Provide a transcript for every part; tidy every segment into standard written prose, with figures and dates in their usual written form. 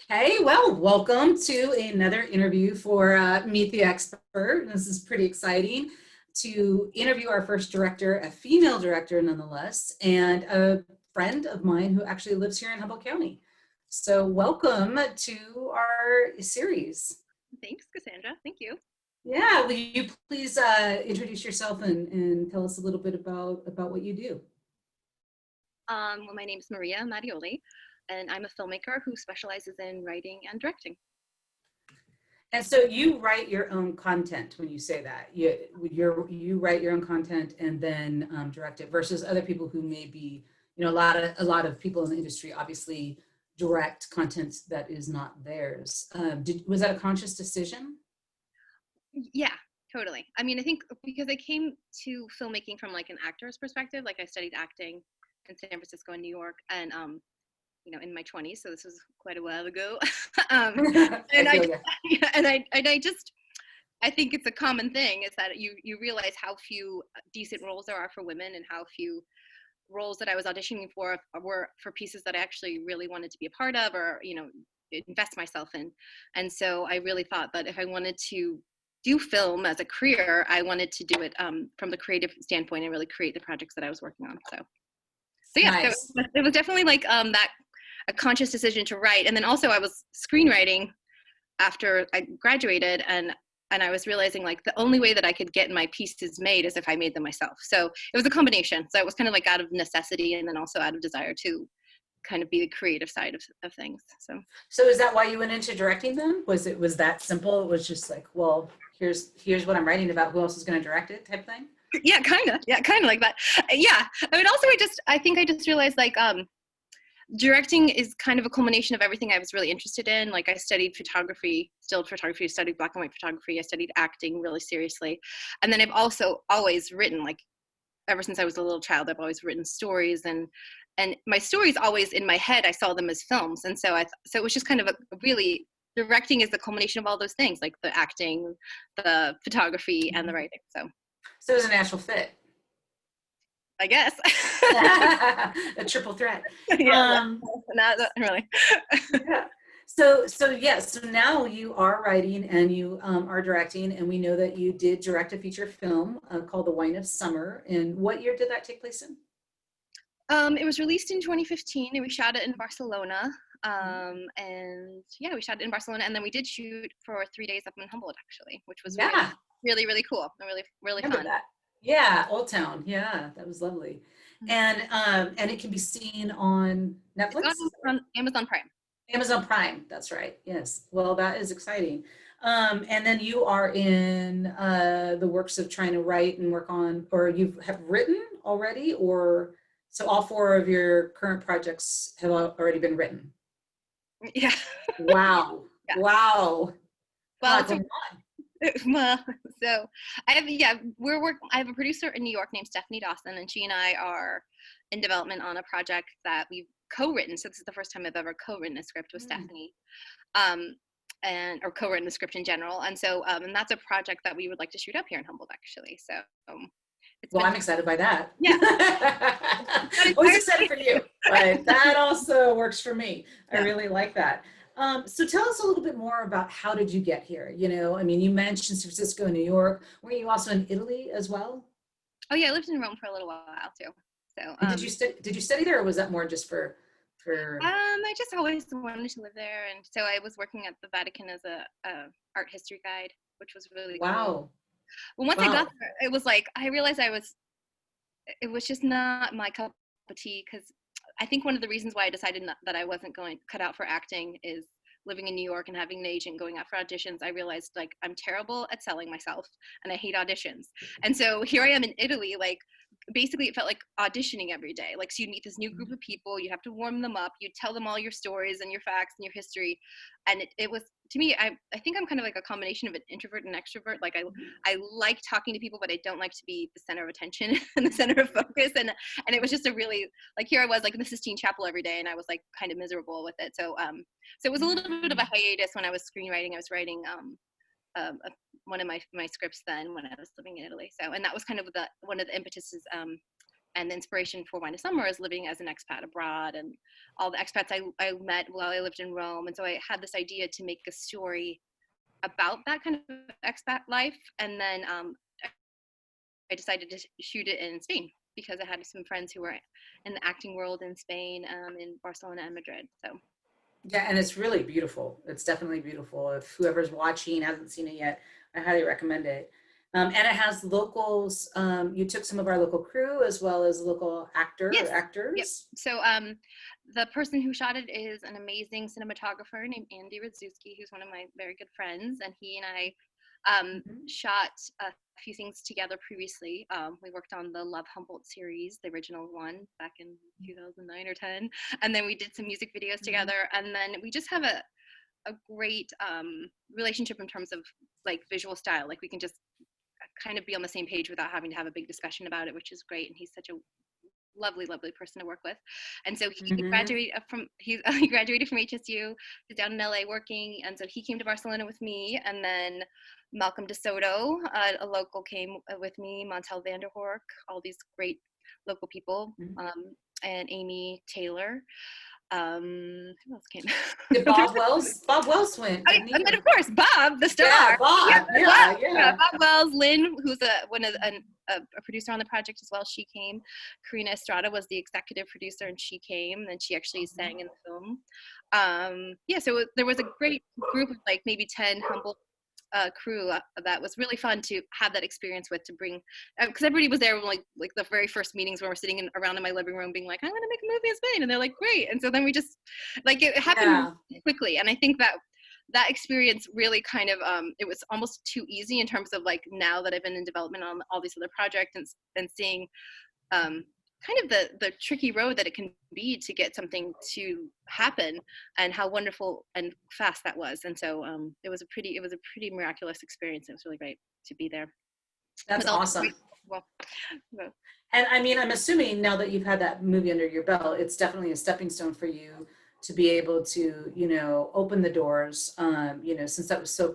Okay, well, welcome to another interview for Meet the Expert. This is pretty exciting to interview our first director, a female director nonetheless, and a friend of mine who actually lives here in Humboldt County. So welcome to our series. Thanks, Cassandra. Thank you. Yeah, will you please introduce yourself and tell us a little bit about what you do? Well, my name is Maria Matteoli, and I'm a filmmaker who specializes in writing and directing. And so you write your own content when you say that. You write your own content and then direct it versus other people who may be, a lot of people in the industry obviously direct content that is not theirs. Was that a conscious decision? Yeah, totally. I mean, I think because I came to filmmaking from like an actor's perspective, like I studied acting in San Francisco and New York, and in my 20s, so this was quite a while ago. um, I and I feel just, you. yeah, I think it's a common thing is that you realize how few decent roles there are for women and how few roles that I was auditioning for were for pieces that I actually really wanted to be a part of or, invest myself in. And so I really thought that if I wanted to do film as a career, I wanted to do it from the creative standpoint and really create the projects that I was working on. So yeah, so Nice. it was definitely like that a conscious decision to write. And then also I was screenwriting after I graduated and I was realizing like the only way that I could get my pieces made is if I made them myself. So it was a combination. So it was kind of like out of necessity and then also out of desire to kind of be the creative side of things. So is that why you went into directing them? Was that simple? It was just like, well, here's what I'm writing about. Who else is going to direct it type thing? Yeah, kind of like that. Yeah. I mean, also I think I just realized like, directing is kind of a culmination of everything I was really interested in. Like I studied photography, still photography, I studied black and white photography. I studied acting really seriously. And then I've also always written, like ever since I was a little child, I've always written stories and my stories always in my head, I saw them as films. And so so it was just kind of a really directing is the culmination of all those things, like the acting, the photography and the writing. So it was a natural fit. I guess. A triple threat. Yeah, Um, not really. yeah. So yes, so now you are writing and you are directing, and we know that you did direct a feature film called The Wine of Summer. And what year did that take place in? It was released in 2015 and we shot it in Barcelona. And yeah, we shot it in Barcelona and then we did shoot for 3 days up in Humboldt actually, which was Yeah, really cool and really, really remember fun. that. Yeah, Old Town. Yeah, that was lovely. Mhm. And it can be seen on It's Netflix. on Amazon Prime. Amazon Prime, that's right. Yes. Well, that is exciting. And then you are in the works of trying to write and work on, or you have written already, or so all four of your current projects have already been written. Yeah. Wow. Yeah. Wow. A Well, lot it's a going well, so I have yeah, I have a producer in New York named Stephanie Dawson and she and I are in development on a project that we've co-written. So this is the first time I've ever co-written a script with on. Stephanie. Um, and or co-written the script in general. And so and that's a project that we would like to shoot up here in Humboldt actually. So it's Well, been I'm excited by that. yeah. Always excited for you, but that also works for me. I Yeah. really like that. So tell us a little bit more about how did you get here? I mean, you mentioned San Francisco, New York. Were you also in Italy as well? Oh yeah, I lived in Rome for a little while too. So And did you study there, or was that more just for? I just always wanted to live there, and so I was working at the Vatican as a art history guide, which was really cool. Wow, But once I got wow. there, it was like I realized it was just not my cup of tea because I think one of the reasons why I decided that I wasn't going cut out for acting is living in New York and having an agent going out for auditions. I realized like I'm terrible at selling myself and I hate auditions. And so here I am in Italy, like basically it felt like auditioning every day. Like so you meet this new group of people, you have to warm them up, you tell them all your stories and your facts and your history. And it was to me, I think I'm kind of like a combination of an introvert and extrovert. Like I like talking to people, but I don't like to be the center of attention and the center of focus. And it was just a really like here I was like in the Sistine Chapel every day, and I was like kind of miserable with it. So it was a little bit of a hiatus when I was screenwriting. I was writing one of my scripts then when I was living in Italy. So and that was kind of one of the impetuses and the inspiration for Wine of Summer is living as an expat abroad and all the expats I met while I lived in Rome. And so I had this idea to make a story about that kind of expat life. And then I decided to shoot it in Spain because I had some friends who were in the acting world in Spain, in Barcelona and Madrid. So Yeah, and it's really beautiful. It's definitely beautiful. If whoever's watching hasn't seen it yet, I highly recommend it. And it has locals. You took some of our local crew as well as local yes, yep. actors. So the person who shot it is an amazing cinematographer named Andy Radzuski, who's one of my very good friends, and he and I Mhm. shot a few things together previously. We worked on the Love Humboldt series, the original one, back in 2009 or 10, and then we did some music videos Mhm. together, and then we just have a great relationship in terms of like visual style. Like we can just kind of be on the same page without having to have a big discussion about it, which is great. And he's such a lovely person to work with. And so he Mhm. graduated from he graduated from HSU. He's down in LA working, and so he came to Barcelona with me. And then Malcolm DeSoto, a local, came with me. Montel Vanderhork, all these great local people, Mhm. and Amy Taylor. Who else came? Did Bob Wells? Bob Wells went, Oh, yeah, didn't he? and then of course Bob, the Yeah, star. Yeah, Bob. Bob, Yeah, yeah, yeah. Bob Wells, Lynn, who's a producer on the project as well. She came. Karina Estrada was the executive producer, and she came. And she actually sang in the film. Yeah, so there was a great group of like maybe 10 Humboldt crew that was really fun to have that experience with, to bring, because everybody was there when, like the very first meetings when we're sitting around in my living room being like, I'm going to make a movie in Spain, and they're like, great. And so then we just, like, it happened Yeah. quickly. And I think that experience really kind of it was almost too easy in terms of like, now that I've been in development on all these other projects, and seeing kind of the tricky road that it can be to get something to happen, and how wonderful and fast that was. And so it was a pretty miraculous experience. It was really great to be there That's with all the awesome. great, well, well, And I mean, I'm assuming now that you've had that movie under your belt, it's definitely a stepping stone for you to be able to, open the doors, since that was so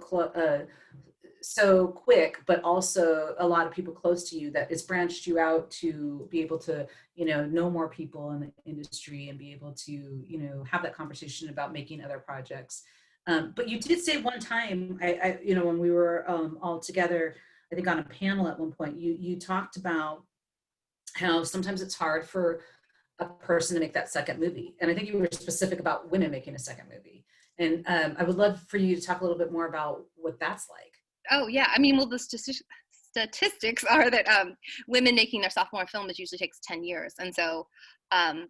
quick, but also a lot of people close to you, that it's branched you out to be able to, know more people in the industry and be able to, have that conversation about making other projects. But you did say one time, when we were all together, I think on a panel at one point, you talked about how sometimes it's hard for a person to make that second movie. And I think you were specific about women making a second movie. And I would love for you to talk a little bit more about what that's like. oh yeah, I mean, well, the statistics are that women making their sophomore film, it usually takes 10 years. And so I'm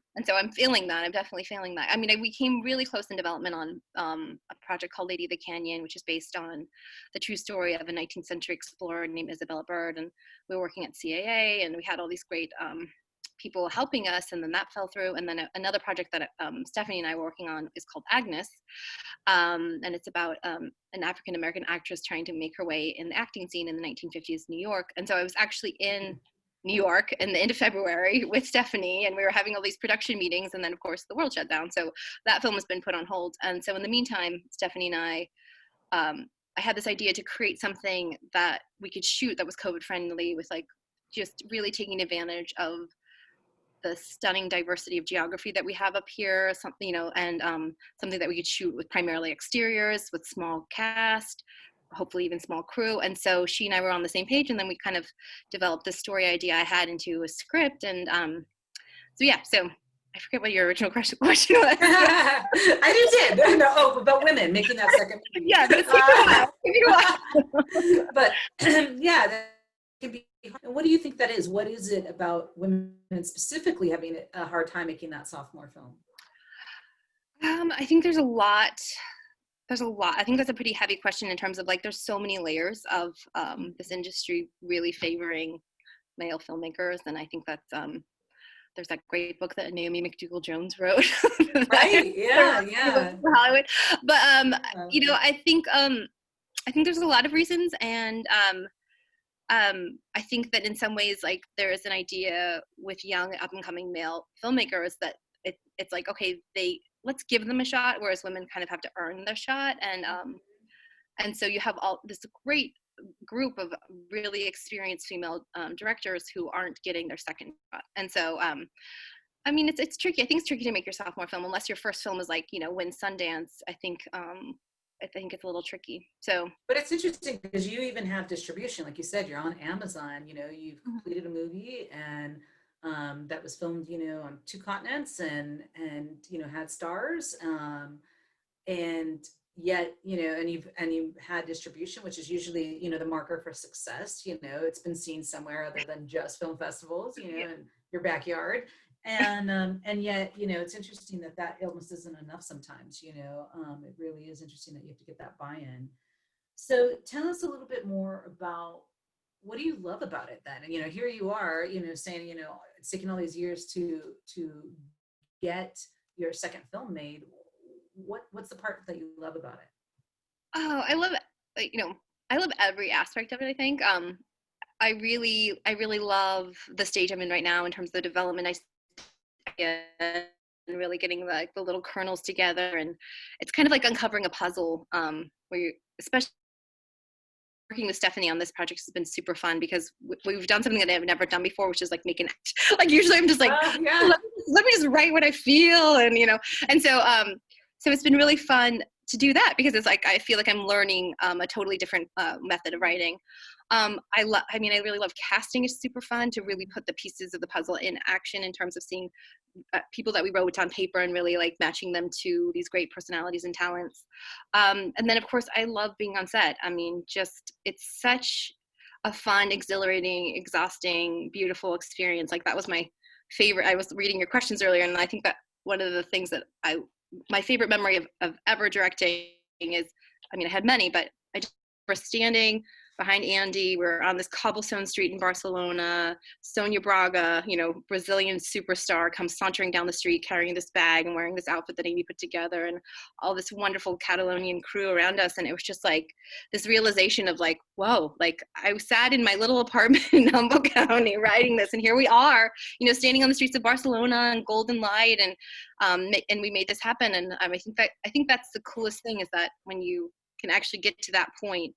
feeling that. I'm definitely feeling that. I mean, we came really close in development on a project called Lady of the Canyon, which is based on the true story of a 19th century explorer named Isabella Bird. And we were working at CAA, and we had all these great people helping us, and then that fell through. And then another project that Stephanie and I were working on is called Agnes, and it's about an African American actress trying to make her way in the acting scene in the 1950s New York. And so I was actually in New York in the end of February with Stephanie, and we were having all these production meetings, and then of course the world shut down, so that film has been put on hold. And so in the meantime, Stephanie and I had this idea to create something that we could shoot that was COVID friendly, with like just really taking advantage of the stunning diversity of geography that we have up here, something, and something that we could shoot with primarily exteriors, with small cast, hopefully even small crew. And so she and I were on the same page, and then we kind of developed this story idea I had into a script. And so yeah, so I forget what your original question was. I did. No, oh, about women making that second movie. Yeah, but it's taken a while. But yeah, that can be hard. What do you think that is? What is it about women specifically having a hard time making that sophomore film? I think there's a lot. I think that's a pretty heavy question in terms of like, there's so many layers of this industry really favoring male filmmakers. And I think that's there's that great book that Naomi McDougall-Jones wrote. Right. Yeah. Yeah. For Hollywood. But Yeah. I think there's a lot of reasons. And I think that in some ways, like, there is an idea with young up and coming male filmmakers that it's like, okay, let's give them a shot, whereas women kind of have to earn their shot. And so you have all this great group of really experienced female directors who aren't getting their second shot. And so, I mean, it's tricky. I think it's tricky to make your sophomore film unless your first film is like, you know, win Sundance. I think it's a little tricky. So, but it's interesting because you even have distribution, like you said, you're on Amazon. You know, you've completed a movie and that was filmed, you know, on 2 continents and you know had stars, and yet, you know, and you've had distribution, which is usually, you know, the marker for success. You know, it's been seen somewhere other than just film festivals, you know, in your backyard. And yet, you know, it's interesting that almost isn't enough sometimes. You know, it really is interesting that you have to get that buy-in. So tell us a little bit more about, what do you love about it then? And, you know, here you are, you know, saying, you know, it's taken all these years to get your second film made. What's the part that you love about it? oh, I love it. You know, I love every aspect of it, I think. I really love the stage I'm in right now in terms of the development. And really getting the little kernels together, and it's kind of like uncovering a puzzle, where you, especially working with Stephanie on this project, has been super fun because we've done something that I've never done before, which is like make an act. Like usually I'm just like, Yeah. let me just write what I feel, and you know, and so so it's been really fun to do that because it's like I feel like I'm learning a totally different method of writing. I mean, I really love casting. It's super fun to really put the pieces of the puzzle in action in terms of seeing people that we wrote on paper and really like matching them to these great personalities and talents. And then of course I love being on set. I mean, just, it's such a fun, exhilarating, exhausting, beautiful experience. Like that was my favorite. I was reading your questions earlier, and I think that one of the things that my favorite memory of ever directing is, I mean, I had many, but I just remember standing behind Andy. We're on this cobblestone street in Barcelona. Sonia Braga, you know, Brazilian superstar, comes sauntering down the street carrying this bag and wearing this outfit that Amy put together, and all this wonderful Catalonian crew around us. And it was just like this realization of like, whoa, like I sat in my little apartment in Humboldt County writing this, and here we are, you know, standing on the streets of Barcelona in golden light, and we made this happen. And I think that's the coolest thing, is that when you can actually get to that point,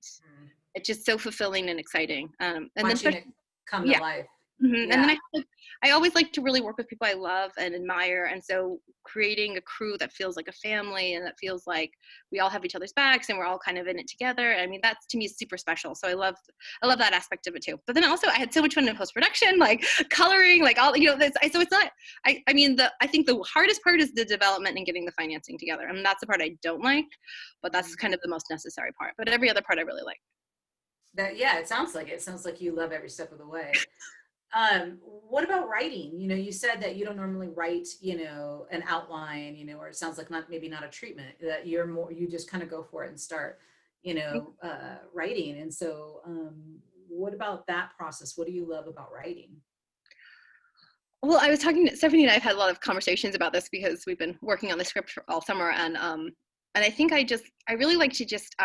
it's just so fulfilling and exciting. And Watching then it come to life. Mm-hmm. Yeah. And then I always like to really work with people I love and admire. And so creating a crew that feels like a family and that feels like we all have each other's backs and we're all kind of in it together. I mean, that's, to me, is super special. So I love that aspect of it too. But then also I had so much fun in post-production, like coloring, like all, you know, so it's not, I mean, I think the hardest part is the development and getting the financing together. I mean, that's the part I don't like, but that's kind of the most necessary part. But every other part I really like. Yeah, it sounds like it. It sounds like you love every step of the way. What about writing? You know, you said that you don't normally write, you know, an outline, you know, or it sounds like maybe not a treatment, that you just kind of go for it and start, you know, writing. And so, what about that process? What do you love about writing? Well, I was talking to Stephanie, and I've had a lot of conversations about this because we've been working on the script for all summer, and I think I really like to just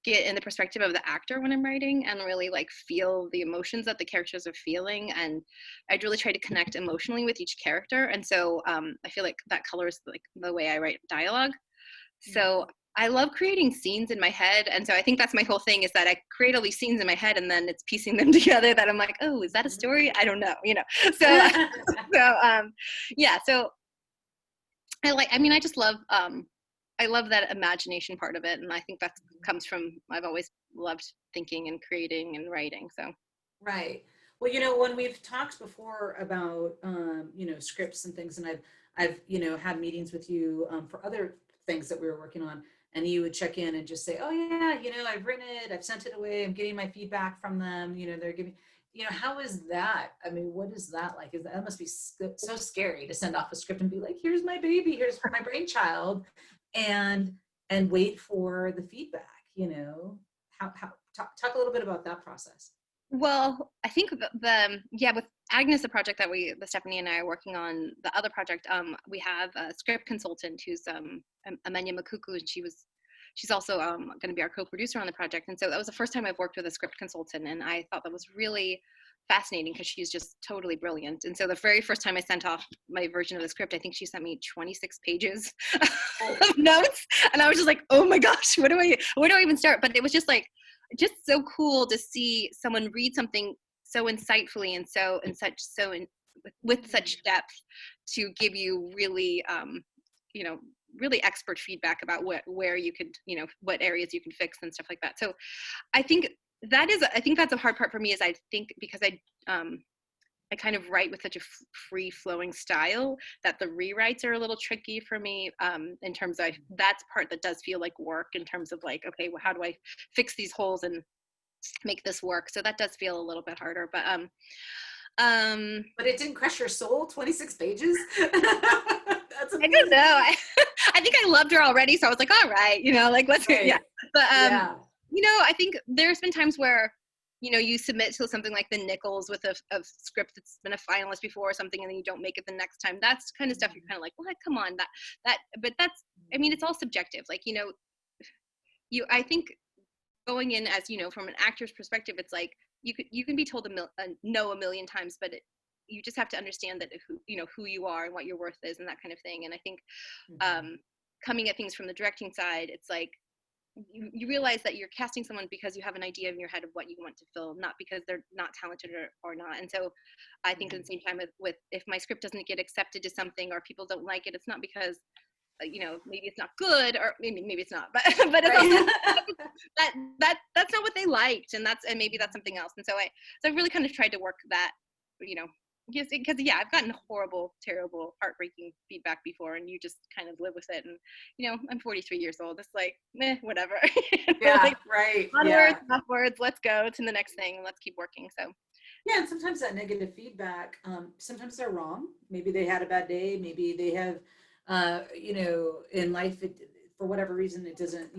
get in the perspective of the actor when I'm writing and really like feel the emotions that the characters are feeling, and I'd really try to connect emotionally with each character. And so I feel like that colors like the way I write dialogue. So I love creating scenes in my head, and so I think that's my whole thing, is that I create all these scenes in my head and then it's piecing them together that I'm like, oh, is that a story? I don't know, you know. So yeah, so I just love I love that imagination part of it, and I think that comes from, I've always loved thinking and creating and writing. So Right. Well, you know, when we've talked before about, you know, scripts and things, and I've, you know, had meetings with you for other things that we were working on, and you would check in and just say, oh yeah, you know, I've written it, I've sent it away, I'm getting my feedback from them, you know, they're giving, you know, how is that? I mean, what is that like? That must be so scary to send off a script and be like, here's my baby, here's my brainchild, and wait for the feedback, you know. Talk a little bit about that process. well, I think with Agnes, the project that Stephanie and I are working on, the other project, we have a script consultant who's Amenya Makuku, and she's also going to be our co-producer on the project. And so that was the first time I've worked with a script consultant, and I thought that was really fascinating because she's just totally brilliant. And so the very first time I sent off my version of the script, I think she sent me 26 pages of notes, and I was just like, oh my gosh, where do I even start? But it was just like, just so cool to see someone read something so insightfully and with such depth to give you really, you know, really expert feedback about where you could, you know, what areas you can fix and stuff like that. So I think that's a hard part for me, is I think because I kind of write with such a free flowing style that the rewrites are a little tricky for me, in terms of, that's part that does feel like work, in terms of like, okay, well, how do I fix these holes and make this work? So that does feel a little bit harder, but but it didn't crush your soul, 26 pages. That's I don't amazing. know. I think I loved her already, so I was like, all right, you know, like let's Right. yeah. But Yeah. you know, I think there's been times where, you know, you submit to something like the Nichols with a script that's been a finalist before or something, and then you don't make it the next time. That's kind of stuff you're kind of like, well, come on, but that's, I mean, it's all subjective. Like, you know, I think going in as, you know, from an actor's perspective, it's like you can be told no a million times, but you just have to understand that who you are and what your worth is and that kind of thing. And I think coming at things from the directing side, it's like you realize that you're casting someone because you have an idea in your head of what you want to film, not because they're not talented or not. And so I think at the same time with if my script doesn't get accepted to something or people don't like it, it's not because you know, maybe it's not good, or maybe it's not, but it's also that's not what they liked, and maybe that's something else. And so I really kind of tried to work that, you know, because yeah, I've gotten horrible, terrible, heartbreaking feedback before, and you just kind of live with it. And you know, I'm 43 years old. It's like, whatever. Yeah, like, right. onwards, Yeah. upwards. Let's go to the next thing. Let's keep working. So Yeah, and sometimes that negative feedback, sometimes they're wrong. Maybe they had a bad day. Maybe they have, you know, in life, for whatever reason, it doesn't,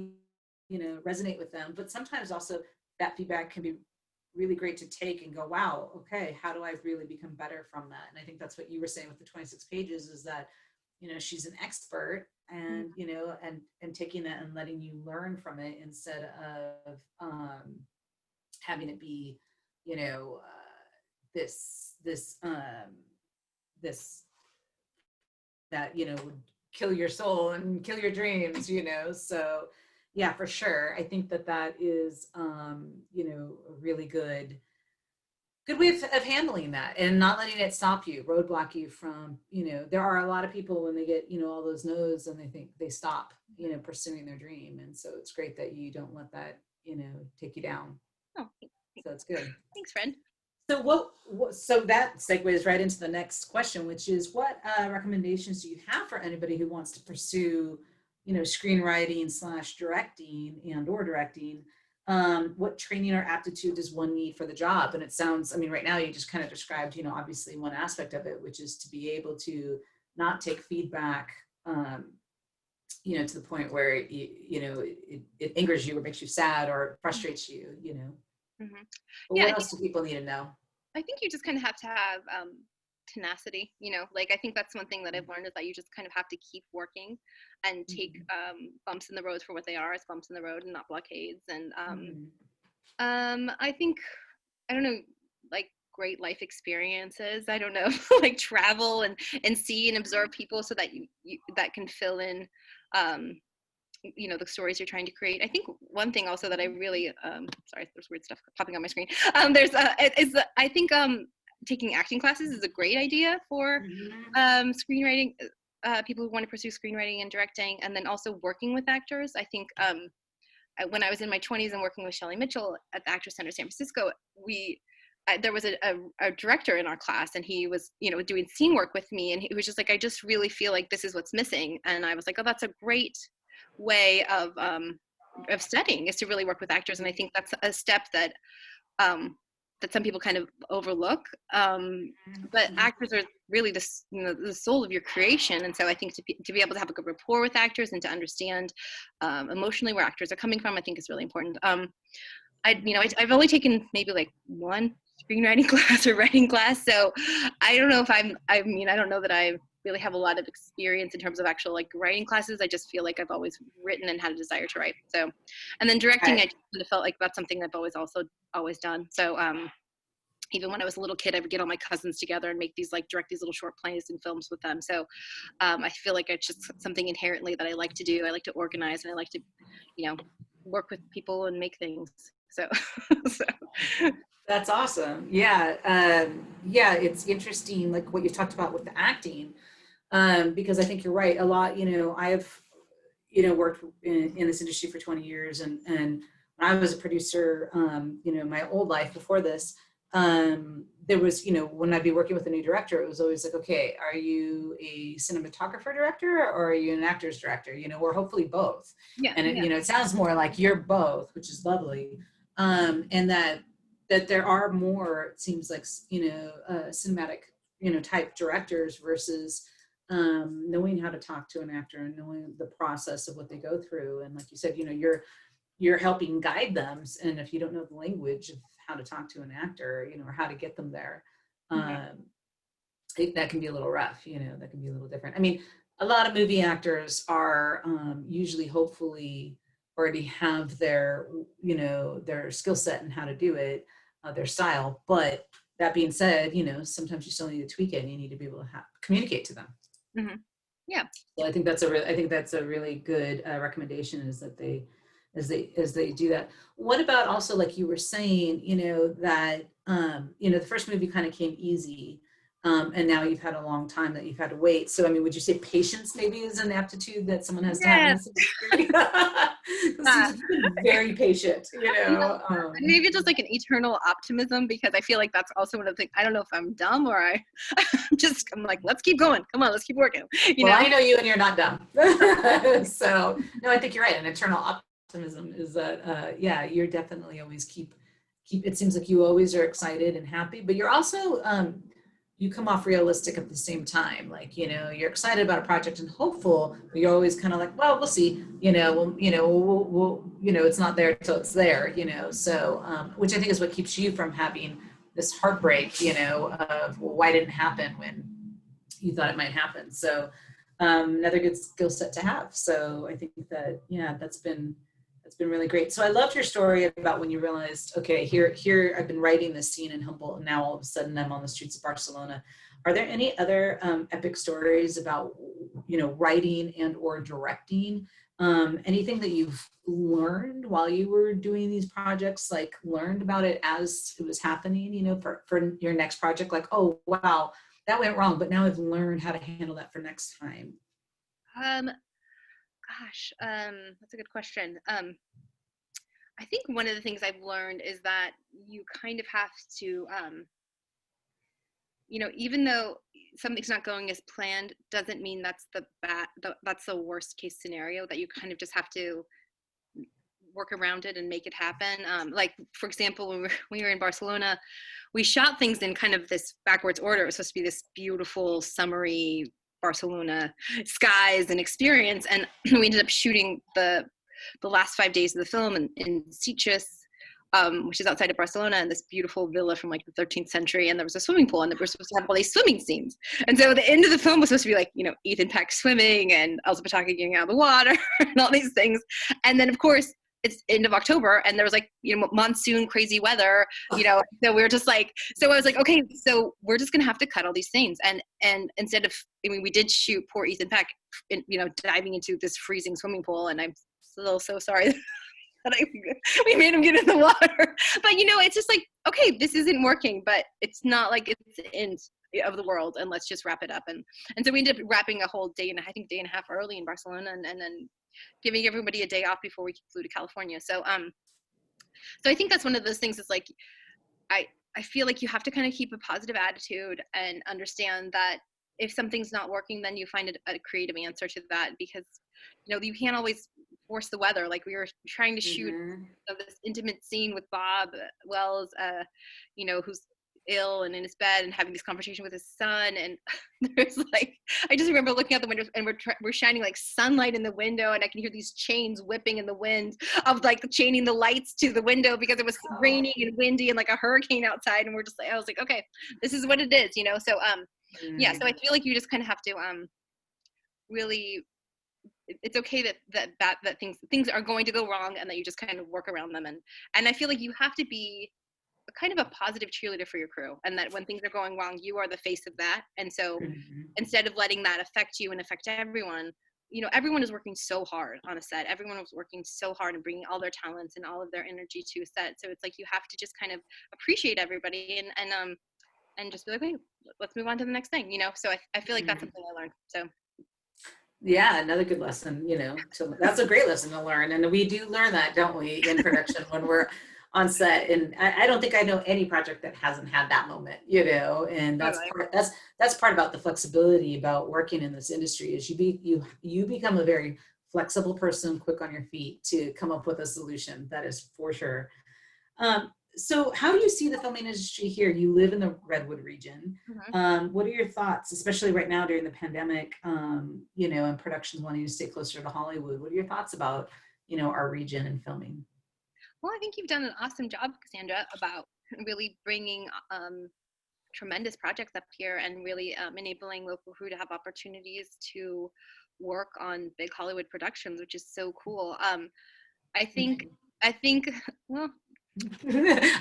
you know, resonate with them. But sometimes also that feedback can be really great to take and go, wow, okay, how do I really become better from that? And I think that's what you were saying with the 26 pages, is that, you know, she's an expert, and, you know, and taking that and letting you learn from it, instead of having it be, you know, this that, you know, would kill your soul and kill your dreams, you know. So yeah, for sure, I think that is, you know, a really good way of handling that, and not letting it stop you, roadblock you from, you know, there are a lot of people when they get, you know, all those no's, and they think they stop, you know, pursuing their dream. And so it's great that you don't let that, you know, take you down. oh, So that's good. thanks, friend. So so that segues right into the next question, which is, what recommendations do you have for anybody who wants to pursue, you know, screenwriting / directing or directing? What training or aptitude does one need for the job? And it sounds, I mean, right now you just kind of described, you know, obviously one aspect of it, which is to be able to not take feedback, you know, to the point where you know, it angers you or makes you sad or frustrates you, you know. Mm-hmm. But Yeah, what else do people need to know? I think you just kind of have to have tenacity, you know, like I think that's one thing that I've learned, is that you just kind of have to keep working and take bumps in the road for what they are, as bumps in the road and not blockades. And I think, I don't know, like great life experiences, I don't know, like travel and see and observe people, so that you that can fill in you know, the stories you're trying to create. I think one thing also that I really sorry, there's weird stuff popping on my screen. I think taking acting classes is a great idea for screenwriting, people who want to pursue screenwriting and directing, and then also working with actors. I think when I was in my 20s and working with Shelley Mitchell at the Actors Center San Francisco, there was a director in our class, and he was, you know, doing scene work with me, and he was just like, I just really feel like this is what's missing. And I was like, oh, that's a great way of studying, is to really work with actors. And I think that's a step that that some people kind of overlook. But actors are really the soul of your creation. And so I think to be able to have a good rapport with actors and to understand emotionally where actors are coming from, I think is really important. I've only taken maybe like one screenwriting class or writing class, so I don't know if I don't know that I really have a lot of experience in terms of actual like writing classes. I just feel like I've always written and had a desire to write. So, and then directing, I just kind of felt like that's something I've always done. So even when I was a little kid, I would get all my cousins together and direct these little short plays and films with them. So I feel like it's just something inherently that I like to do. I like to organize, and I like to, you know, work with people and make things. So, so. That's awesome. Yeah. Yeah, it's interesting, like what you talked about with the acting, because I think you're right. A lot, I've, worked in this industry for 20 years, and when I was a producer, my old life before this, there was, when I'd be working with a new director, it was always like, okay, are you a cinematographer director or are you an actor's director? Or hopefully both. Yeah, And it, yeah. it sounds more like you're both, which is lovely. And that there are more, it seems like, cinematic, type directors versus knowing how to talk to an actor and knowing the process of what they go through. And like you said, you're helping guide them. And if you don't know the language of how to talk to an actor, or how to get them there, that can be a little rough, that can be a little different. I mean, a lot of movie actors are usually, hopefully, already have their, their skill set and how to do it, their style. But that being said, sometimes you still need to tweak it and you need to be able to communicate to them. Mm-hmm. Yeah. So I think that's a really good recommendation, is that as they do that. What about also, like you were saying, that the first movie kind of came easy, and now you've had a long time that you've had to wait. So I mean, would you say patience maybe is an aptitude that someone has to have in this industry? It seems like you've been very patient, Maybe just like an eternal optimism, because I feel like that's also one of the things. I don't know if I'm dumb or I'm like, let's keep going. Come on, let's keep working. I know you, and you're not dumb. So no, I think you're right. An eternal optimism is that, you're definitely always keep. It seems like you always are excited and happy, but you're also, you come off realistic at the same time. Like, you're excited about a project and hopeful, but you're always kind of like, well, we'll see, we'll, it's not there till it's there, so, which I think is what keeps you from having this heartbreak, of, well, why didn't it happen when you thought it might happen? So, another good skill set to have. So I think that, that's been really great. So I loved your story about when you realized, okay, here I've been writing this scene in Humboldt, and now all of a sudden I'm on the streets of Barcelona. Are there any other epic stories about, writing and or directing? Anything that you've learned while you were doing these projects, like learned about it as it was happening, for your next project, like, oh, wow, that went wrong, but now I've learned how to handle that for next time? That's a good question. I think one of the things I've learned is that you kind of have to, even though something's not going as planned, doesn't mean that's that's the worst case scenario, that you kind of just have to work around it and make it happen. Like, for example, when we were in Barcelona, we shot things in kind of this backwards order. It was supposed to be this beautiful, summery Barcelona skies and experience, and we ended up shooting the last 5 days of the film in Sitges, which is outside of Barcelona, in this beautiful villa from like the 13th century, and there was a swimming pool, and we were supposed to have all these swimming scenes. And so the end of the film was supposed to be like, Ethan Peck swimming and Elsa Pataki getting out of the water and all these things. And then, of course, it's end of October, and there was like, monsoon, crazy weather, so we were just like, so I was like, okay, so we're just gonna have to cut all these things. And instead of, we did shoot poor Ethan Peck, diving into this freezing swimming pool, and I'm still so sorry that we made him get in the water. But it's just like, okay, this isn't working, but it's not like it's the end of the world, and let's just wrap it up. And so we ended up wrapping a whole day and a half early in Barcelona, and then giving everybody a day off before we flew to California. So so I think that's one of those things. Is like, I feel like you have to kind of keep a positive attitude and understand that if something's not working, then you find a creative answer to that, because you can't always force the weather. Like, we were trying to shoot this intimate scene with Bob Wells, who's ill and in his bed, and having this conversation with his son, and there's like, I just remember looking out the window, and we're shining like sunlight in the window, and I can hear these chains whipping in the wind of like chaining the lights to the window, because it was raining and windy and like a hurricane outside, and we're just like, I was like, okay, this is what it is, so so I feel like you just kind of have to really, it's okay that things are going to go wrong, and that you just kind of work around them, and I feel like you have to be kind of a positive cheerleader for your crew, and that when things are going wrong, you are the face of that. And so instead of letting that affect you and affect everyone, everyone is working so hard on a set. Everyone was working so hard and bringing all their talents and all of their energy to a set. So it's like you have to just kind of appreciate everybody and just be like, hey, let's move on to the next thing, So I feel like that's something I learned. So yeah, another good lesson, that's a great lesson to learn. And we do learn that, don't we, in production when we're on set. And I don't think I know any project that hasn't had that moment, and that's part about the flexibility about working in this industry is you become a very flexible person, quick on your feet to come up with a solution. That is for sure. So how do you see the filming industry here? You live in the Redwood region. What are your thoughts, especially right now during the pandemic, and productions wanting to stay closer to Hollywood? What are your thoughts about, our region and filming? Well, I think you've done an awesome job, Cassandra, about really bringing tremendous projects up here and really enabling local crew to have opportunities to work on big Hollywood productions, which is so cool. I think, well,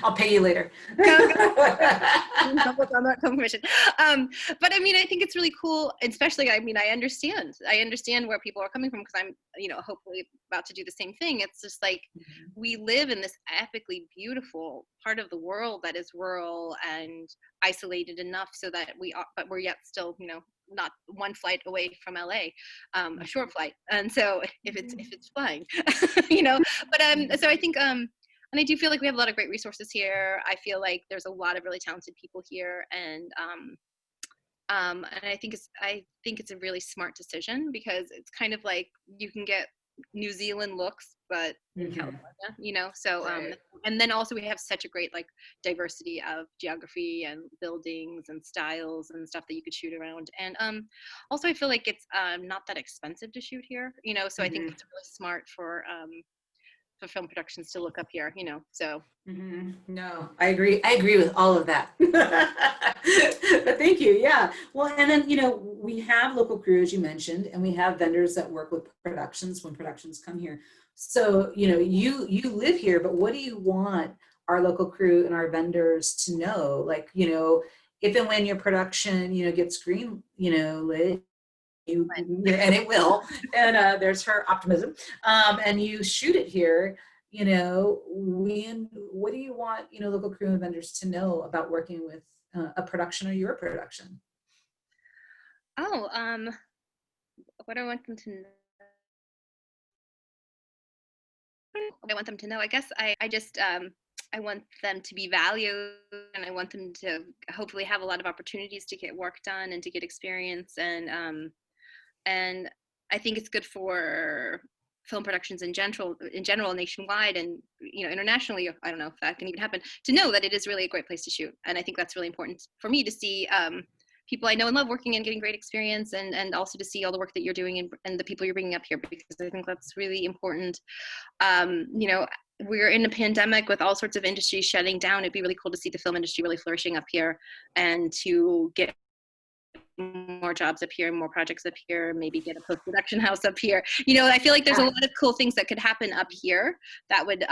I'll pay you later. but I mean, I think it's really cool, especially, I understand where people are coming from, because I'm, hopefully about to do the same thing. It's just like, we live in this epically beautiful part of the world that is rural and isolated enough so that but we're yet still, not one flight away from LA, a short flight. And so if it's flying, so I think, and I do feel like we have a lot of great resources here. I feel like there's a lot of really talented people here, and I think it's a really smart decision, because it's kind of like you can get New Zealand looks, but in California, So Right. And then also we have such a great diversity of geography and buildings and styles and stuff that you could shoot around. And also I feel like it's not that expensive to shoot here, So I think it's really smart for film productions to look up here, so. No, I agree with all of that. But thank you. Yeah. Well, and then, we have local crew, as you mentioned, and we have vendors that work with productions when productions come here. So, you live here, but what do you want our local crew and our vendors to know? Like, if and when your production, gets green, lit, and it will, and there's her optimism, and you shoot it here, what do you want, local crew and vendors to know about working with a production or your production? What do I want them to know? I want them to know, I guess I just I want them to be valued, and I want them to hopefully have a lot of opportunities to get work done and to get experience, and I think it's good for film productions in general nationwide, and internationally. I don't know if that can even happen, to know that it is really a great place to shoot. And I think that's really important for me to see people I know and love working and getting great experience, and also to see all the work that you're doing and the people you're bringing up here, because I think that's really important. We're in a pandemic with all sorts of industries shutting down. It'd be really cool to see the film industry really flourishing up here, and to get more jobs up here, more projects up here, maybe get a post-production house up here. I feel like there's a lot of cool things that could happen up here that would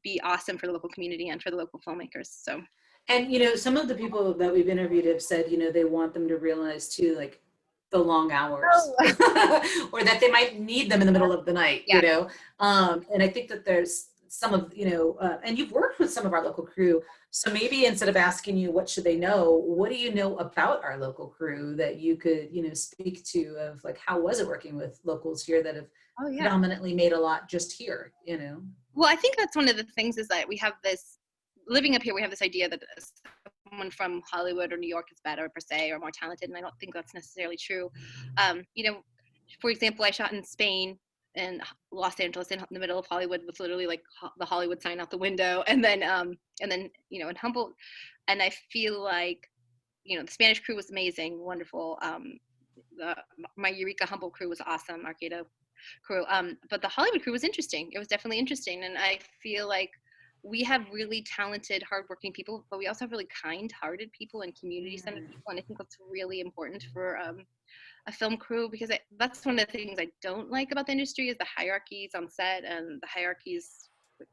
be awesome for the local community and for the local filmmakers. So, and some of the people that we've interviewed have said, they want them to realize too, like, the long hours, or that they might need them in the middle of the night, and I think that there's some of, and you've worked with some of our local crew. So maybe instead of asking you what should they know, what do you know about our local crew that you could, speak to, of like, how was it working with locals here that have predominantly made a lot just here, Well, I think that's one of the things, is that we have this, living up here, we have this idea that someone from Hollywood or New York is better per se, or more talented, and I don't think that's necessarily true. For example, I shot in Spain and Los Angeles, in the middle of Hollywood, with literally like the Hollywood sign out the window, and then in Humboldt. And I feel like the Spanish crew was amazing, wonderful. My Eureka Humboldt crew was awesome, Arcado crew. But the Hollywood crew was interesting. It was definitely interesting, and I feel like we have really talented, hardworking people, but we also have really kind-hearted people and community-centered people, and I think that's really important for a film crew, because that's one of the things I don't like about the industry, is the hierarchies on set, and the hierarchies, that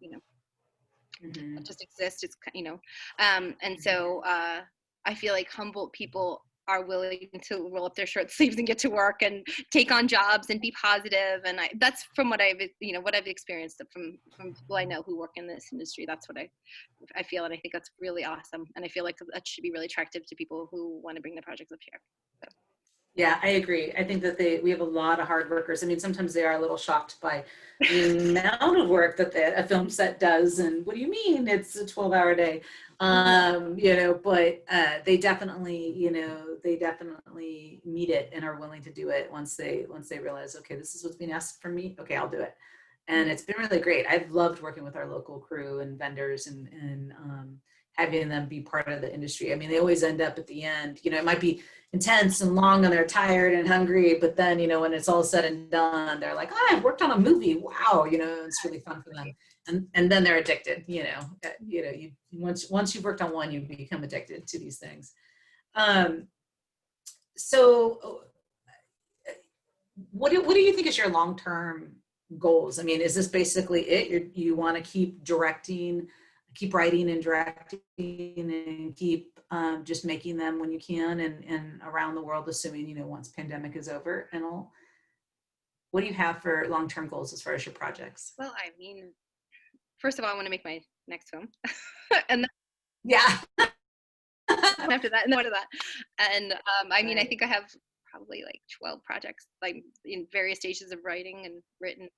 just exist. It's and so I feel like Humboldt people are willing to roll up their shirt sleeves and get to work and take on jobs and be positive. And that's from what I've, what I've experienced from people I know who work in this industry. That's what I feel. And I think that's really awesome. And I feel like that should be really attractive to people who want to bring their projects up here. So. Yeah, I agree. I think that we have a lot of hard workers. I mean, sometimes they are a little shocked by the amount of work that a film set does. And what do you mean it's a 12-hour day? But they definitely, they definitely meet it and are willing to do it once they realize, okay, this is what's being asked from me. Okay, I'll do it. And it's been really great. I've loved working with our local crew and vendors and having them be part of the industry. I mean, they always end up at the end, it might be intense and long and they're tired and hungry, but then, when it's all said and done, they're like, oh, I worked on a movie. Wow. It's really fun for them. And then they're addicted, once you've worked on one, you become addicted to these things. So what do you think is your long-term goals? I mean, is this basically it? You want to keep writing and directing and keep just making them when you can and around the world, assuming, once pandemic is over and all? What do you have for long-term goals as far as your projects? Well, I mean, first of all, I want to make my next film. And then, yeah. after that, and then after that. And I mean, I think I have probably like 12 projects, like in various stages of writing and written.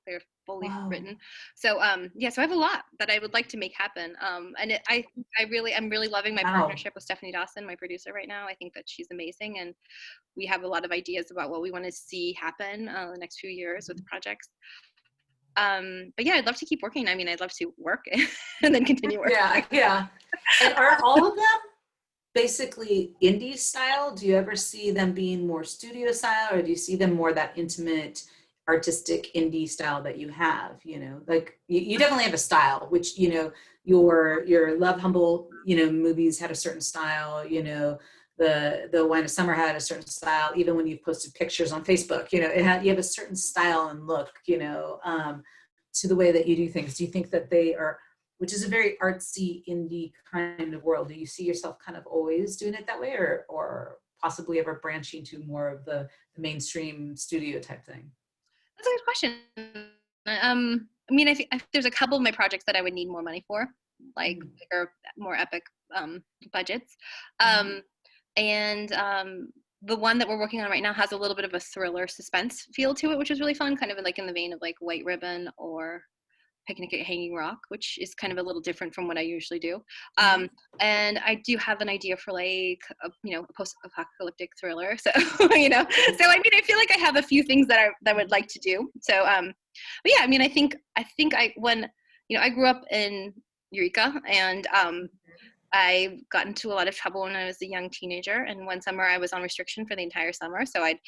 They're fully written. So so I have a lot that I would like to make happen. And I'm really loving my partnership with Stephanie Dawson, my producer right now. I think that she's amazing, and we have a lot of ideas about what we want to see happen the next few years with the projects. But yeah, I'd love to keep working. I mean, I'd love to work and then continue working. Yeah. And are all of them basically indie style? Do you ever see them being more studio style, or do you see them more that intimate, artistic indie style that you have? Like you definitely have a style, which your Love Humboldt movies had a certain style. The Wine of Summer had a certain style. Even when you've posted pictures on Facebook, you have a certain style and look, to the way that you do things. Do you think that they are, which is a very artsy indie kind of world, do you see yourself kind of always doing it that way, or possibly ever branching to more of the mainstream studio type thing? That's a good question. I mean, I think there's a couple of my projects that I would need more money for, like bigger, more epic budgets. The one that we're working on right now has a little bit of a thriller suspense feel to it, which is really fun, kind of in the vein of like White Ribbon or Picnic at Hanging Rock, which is kind of a little different from what I usually do. And I do have an idea for like a post-apocalyptic thriller. So, so I mean, I feel like I have a few things that I would like to do. So, but yeah, I mean, I think when I grew up in Eureka, and I got into a lot of trouble when I was a young teenager. And one summer I was on restriction for the entire summer. So I'd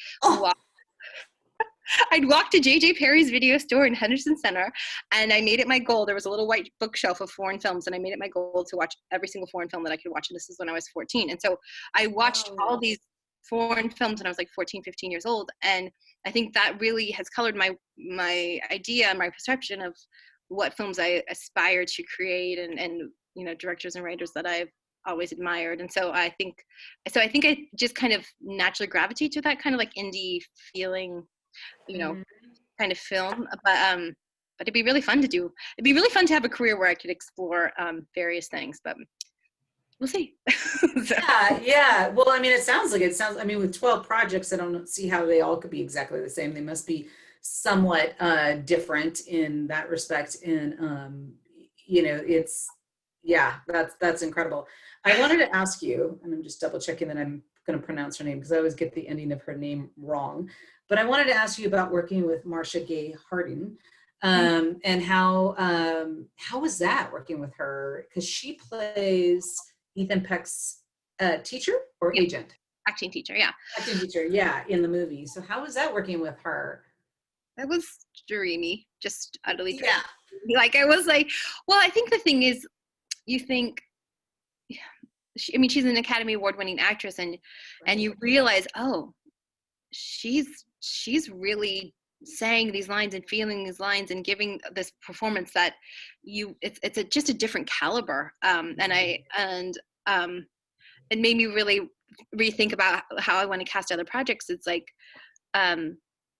walk to J.J. Perry's video store in Henderson Center, and I made it my goal. There was a little white bookshelf of foreign films, and I made it my goal to watch every single foreign film that I could watch. And this is when I was 14. And so I watched all these foreign films when I was like 14, 15 years old. And I think that really has colored my idea, my perception of what films I aspire to create, and directors and writers that I've always admired. And so I think I just kind of naturally gravitate to that kind of like indie feeling, kind of film. But it'd be really fun to do. It'd be really fun to have a career where I could explore various things, but we'll see. So. Yeah. Well, I mean, I mean, with 12 projects, I don't see how they all could be exactly the same. They must be somewhat different in that respect. And, that's incredible. I wanted to ask you, and I'm just double checking that I'm going to pronounce her name because I always get the ending of her name wrong. But I wanted to ask you about working with Marcia Gay Hardin, and how was that working with her? Because she plays Ethan Peck's teacher or agent? Acting teacher, yeah. Acting teacher, yeah, in the movie. So how was that working with her? That was dreamy, just utterly dreamy. Yeah. Like I was like, well, I think the thing is, you think, she's an Academy Award-winning actress, and you realize, oh, she's really saying these lines and feeling these lines and giving this performance that just a different caliber. And it made me really rethink about how I want to cast other projects. It's like,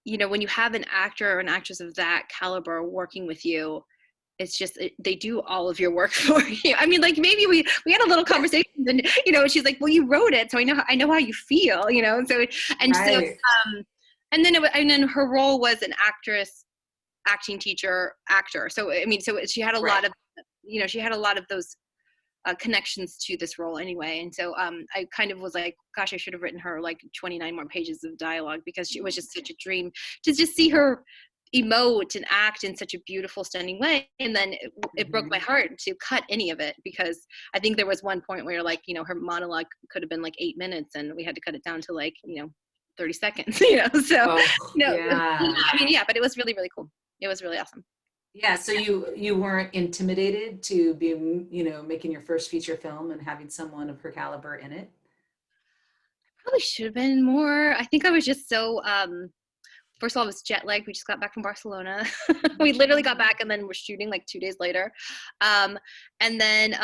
you know, when you have an actor or an actress of that caliber working with you, it's just, they do all of your work for you. I mean, like, maybe we had a little conversation, and, you know, she's like, well, you wrote it, so I know how you feel, you know? And so, Right. and then her role was an actress, acting teacher, actor. So, I mean, so she had a lot of, you know, she had a lot of those connections to this role anyway. And so I kind of was like, gosh, I should have written her like 29 more pages of dialogue, because it was just such a dream to just see her emote and act in such a beautiful, stunning way. And then it broke my heart to cut any of it, because I think there was one point where, like, you know, her monologue could have been like 8 minutes, and we had to cut it down to like, you know, 30 seconds, you know? So, you know, Yeah. I mean, yeah, but it was really, really cool. It was really awesome. Yeah, so you weren't intimidated to be, you know, making your first feature film and having someone of her caliber in it? Probably should have been more. I think I was just so, first of all, I was jet lagged. We just got back from Barcelona. We literally got back, and then we're shooting like 2 days later. And then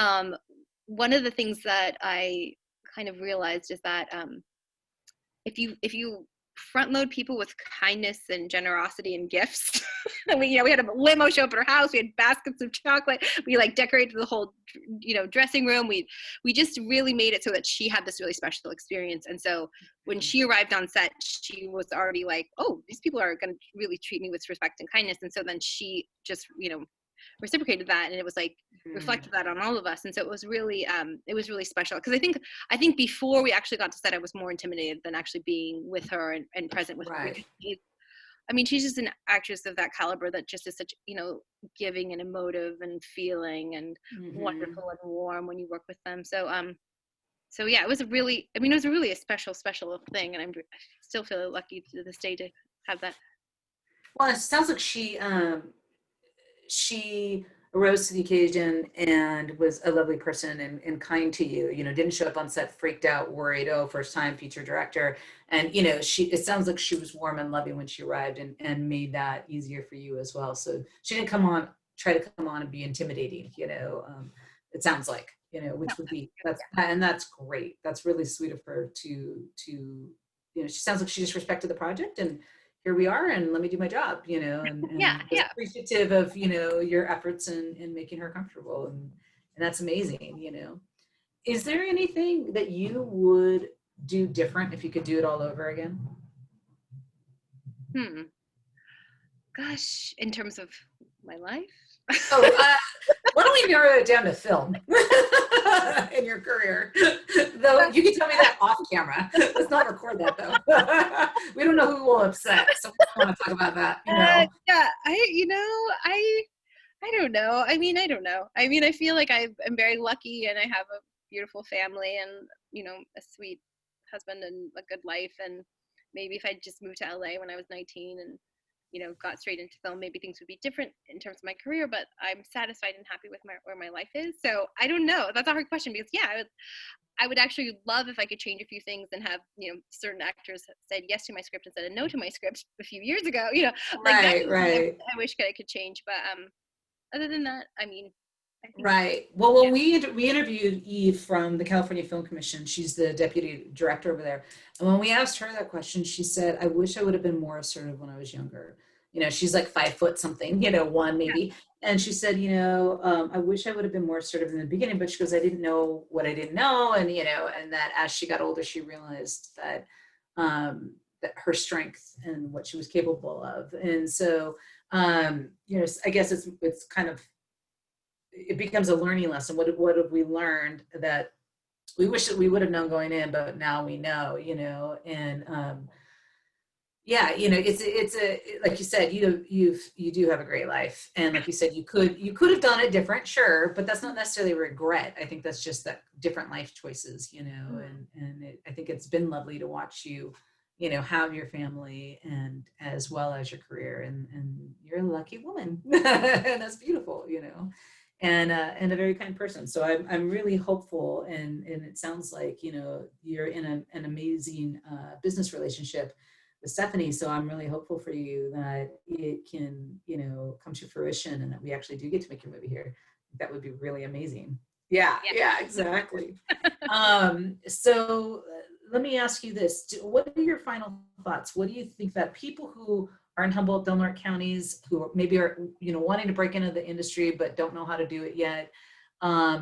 one of the things that I kind of realized is that if you front load people with kindness and generosity and gifts, you know, we had a limo show up at our house, we had baskets of chocolate, we like decorated the whole, you know, dressing room, we just really made it so that she had this really special experience. And so when she arrived on set, she was already like, oh, these people are going to really treat me with respect and kindness. And so then she just, you know, reciprocated that, and it was like reflected that on all of us. And so it was really special, because I think before we actually got to set, I was more intimidated than actually being with her and present with her, because I mean, she's just an actress of that caliber that just is such, you know, giving and emotive and feeling and wonderful and warm when you work with them. So yeah, it was a really a special thing, and I still feel lucky to this day to have that. Well, it sounds like she arose to the occasion and was a lovely person and kind to you, you know, didn't show up on set freaked out, worried, oh, first time feature director. And, you know, it sounds like she was warm and loving when she arrived, and made that easier for you as well. So she didn't try to come on and be intimidating, you know, it sounds like, you know, which would be, that's great. That's really sweet of her to, you know, she sounds like she just respected the project, and here we are, and let me do my job, you know, and was appreciative of, you know, your efforts in making her comfortable, and that's amazing, you know. Is there anything that you would do different if you could do it all over again? Gosh, in terms of my life? Oh, why don't we narrow it down to film in your career? Though you can tell me that off camera. Let's not record that though. We don't know who will upset, so we don't want to talk about that. You know. Yeah, I don't know. I mean, I don't know. I mean, I feel like I'm very lucky, and I have a beautiful family, and, you know, a sweet husband and a good life. And maybe if I just moved to LA when I was 19 and, you know, got straight into film, maybe things would be different in terms of my career, but I'm satisfied and happy with where my life is. So I don't know. That's a hard question, because I would actually love if I could change a few things and have, you know, certain actors said yes to my script instead of no to my script a few years ago, you know, like right. I wish I could change. But other than that, I mean, I think, right. Well, when we interviewed Eve from the California Film Commission, she's the deputy director over there. And when we asked her that question, she said, I wish I would have been more assertive when I was younger. You know, she's like 5 foot something, you know, one maybe. And she said, you know, I wish I would have been more assertive in the beginning, but she goes, I didn't know what I didn't know. And, you know, and that as she got older, she realized that, that her strength and what she was capable of. And so, you know, I guess it's kind of, it becomes a learning lesson. What have we learned that we wish that we would have known going in, but now we know, you know. And yeah, you know, it's like you said, you do have a great life, and like you said, you could have done it different, sure, but that's not necessarily regret. I think that's just that different life choices, you know. And I think it's been lovely to watch you, you know, have your family and as well as your career, and you're a lucky woman, and that's beautiful, you know. And a very kind person. So I'm really hopeful, and it sounds like, you know, you're in an amazing business relationship with Stephanie. So I'm really hopeful for you that it can, you know, come to fruition, and that we actually do get to make your movie here. That would be really amazing. Yeah, exactly. So let me ask you this. What are your final thoughts? What do you think that people who are in Humboldt-Del counties who maybe are, wanting to break into the industry but don't know how to do it yet,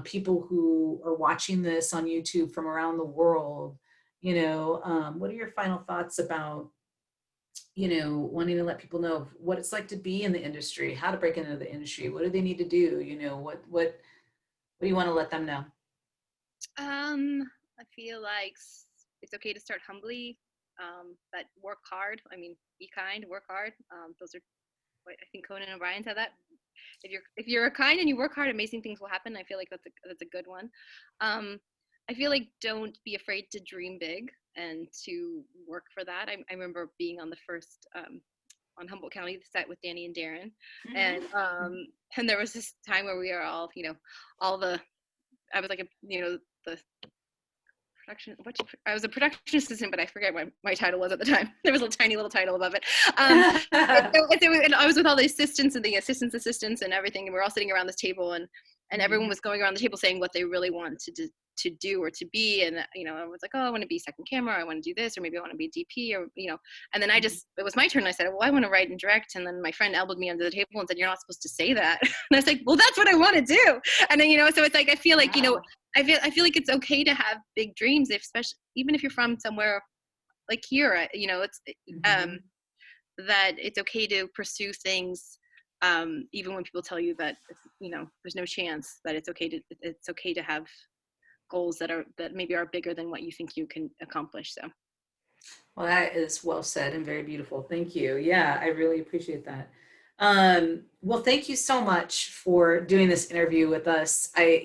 people who are watching this on YouTube from around the world, what are your final thoughts about, wanting to let people know what it's like to be in the industry, how to break into the industry, what do they need to do, what do you want to let them know? I feel like it's okay to start humbly, but work hard. I mean, be kind, work hard. Those are what I think Conan O'Brien said that. If you're kind and you work hard, amazing things will happen. I feel like that's a good one. I feel like don't be afraid to dream big and to work for that. I remember being on the first on Humboldt County set with Danny and Darren, and and there was this time where we are all, all the I was like the production. I was a production assistant, but I forget what my title was at the time. There was a tiny little title above it. And I was with all the assistants and the assistants and everything, and we were all sitting around this table, and everyone was going around the table saying what they really wanted to do or to be. And I was like, oh, I want to be second camera, I want to do this, or maybe I want to be a DP, or and then it was my turn. I said, well, I want to write and direct. And then my friend elbowed me under the table and said, you're not supposed to say that. And I was like, well, that's what I want to do. And then so it's like I feel like Wow. I feel like it's okay to have big dreams, even if you're from somewhere like here, it's that it's okay to pursue things, even when people tell you that there's no chance, that it's okay to have goals that maybe are bigger than what you think you can accomplish. So. Well, that is well said and very beautiful. Thank you. Yeah, I really appreciate that. Well, thank you so much for doing this interview with us. I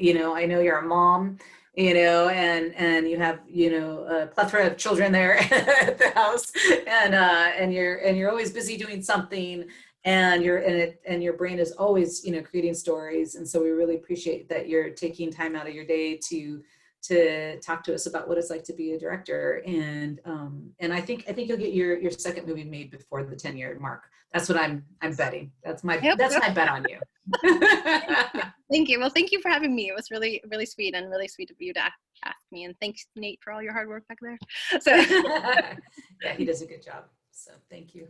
know you're a mom, and you have, a plethora of children there at the house, and you're always busy doing something, and your brain is always, creating stories. And so we really appreciate that you're taking time out of your day to talk to us about what it's like to be a director. And I think you'll get your second movie made before the 10-year mark. That's what I'm betting. That's my bet on you. Thank you. Well, thank you for having me. It was really, really sweet, and really sweet of you to ask me. And thanks, Nate, for all your hard work back there. So yeah, he does a good job. So thank you.